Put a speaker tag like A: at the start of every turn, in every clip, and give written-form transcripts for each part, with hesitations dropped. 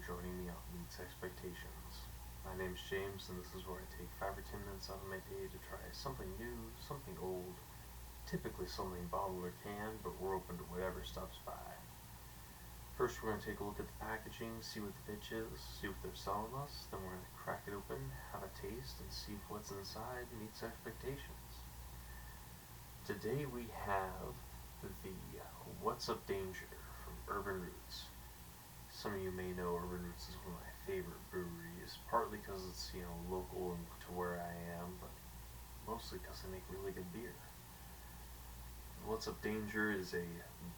A: joining me on Meets Expectations. My name's James, and this is where I take 5 or 10 minutes out of my day to try something new, something old, typically something bottled or canned, but we're open to whatever stops by. First, we're going to take a look at the packaging, see what the pitch is, see what they're selling us, then we're going to crack it open, have a taste, and see if what's inside meets expectations. Today we have the What's Up Danger from Urban Roots. Some of you may know Urban Roots is one of my favorite breweries, partly because it's, local to where I am, but mostly because they make really good beer. What's Up Danger is a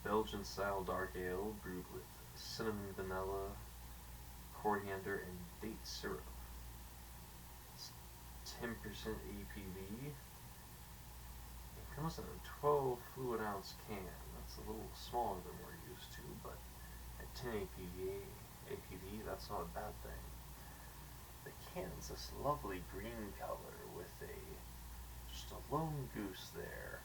A: Belgian-style dark ale brewed with cinnamon, vanilla, coriander, and date syrup. It's 10% APV. It comes in a 12 fluid ounce can. That's a little smaller than we're used to, but at 10 APV, that's not a bad thing. The can's this lovely green color with just a lone goose there.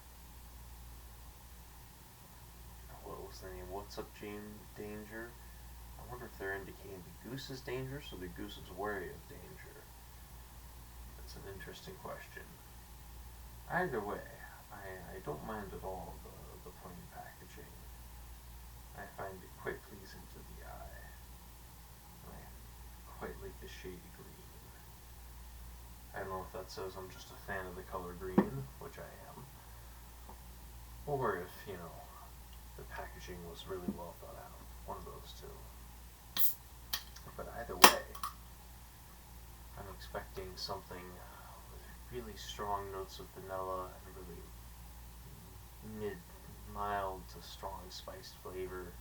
A: What was the name? What's Up Danger? I wonder if they're indicating the goose is dangerous or the goose is wary of danger. That's an interesting question. Either way, I don't mind at all the plain packaging. I find it quite pleasing to the eye. I quite like the shade green. I don't know if that says I'm just a fan of the color green, which I am, or if, the packaging was really well thought out. One of those two. But either way, I'm expecting something with really strong notes of vanilla and really mild to strong spiced flavor,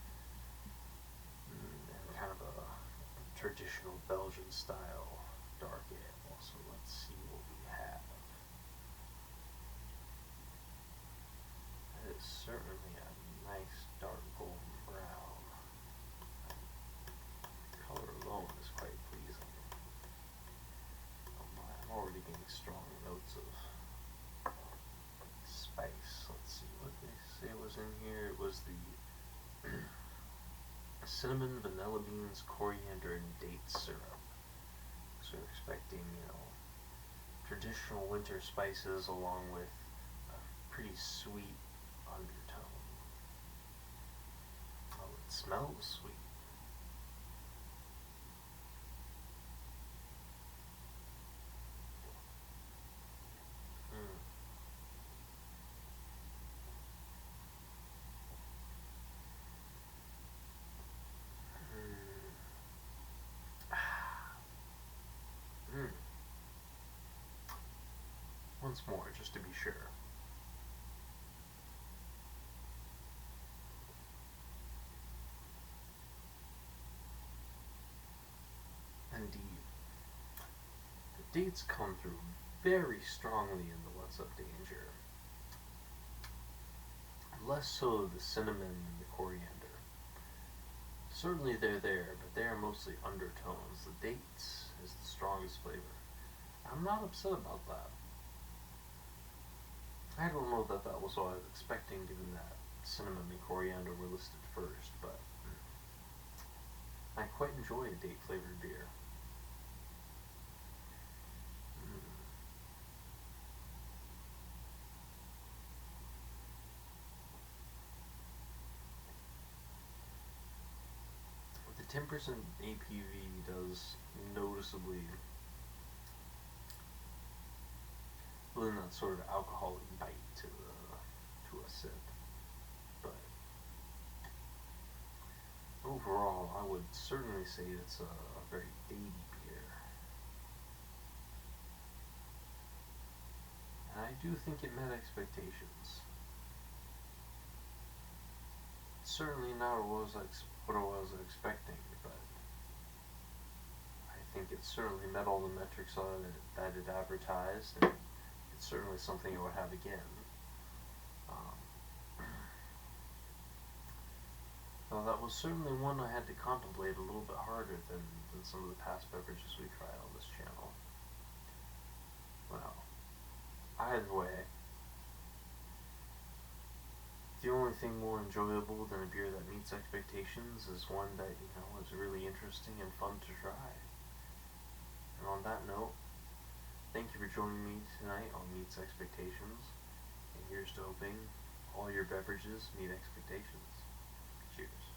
A: and kind of a traditional Belgian style dark ale. So let's see what we have. It is certainly a nice dark golden brown. The color alone is quite pleasing. I'm already getting strong notes of spice. Let's see what they say was in here. It was the cinnamon, vanilla beans, coriander, and date syrup. So we're expecting, traditional winter spices along with a pretty sweet undertone. Oh, it smells sweet. Once more, just to be sure. Indeed. The dates come through very strongly in the What's Up Danger. Less so the cinnamon and the coriander. Certainly they're there, but they are mostly undertones. The dates is the strongest flavor. I'm not upset about that. I don't know that was what I was expecting, given that cinnamon and coriander were listed first, but I quite enjoy a date flavored beer. The 10% APV does noticeably lend that sort of alcoholic bite to a sip, but overall, I would certainly say it's a very datey beer, and I do think it met expectations. Certainly not what I was expecting, but I think it certainly met all the metrics on it that it advertised, and it's certainly something I would have again. Well, that was certainly one I had to contemplate a little bit harder than some of the past beverages we try on this channel. Well, either way, The only thing more enjoyable than a beer that meets expectations is one that, is really interesting and fun to try. And on that note, thank you for joining me tonight on Meets Expectations, and here's to hoping all your beverages meet expectations. Cheers.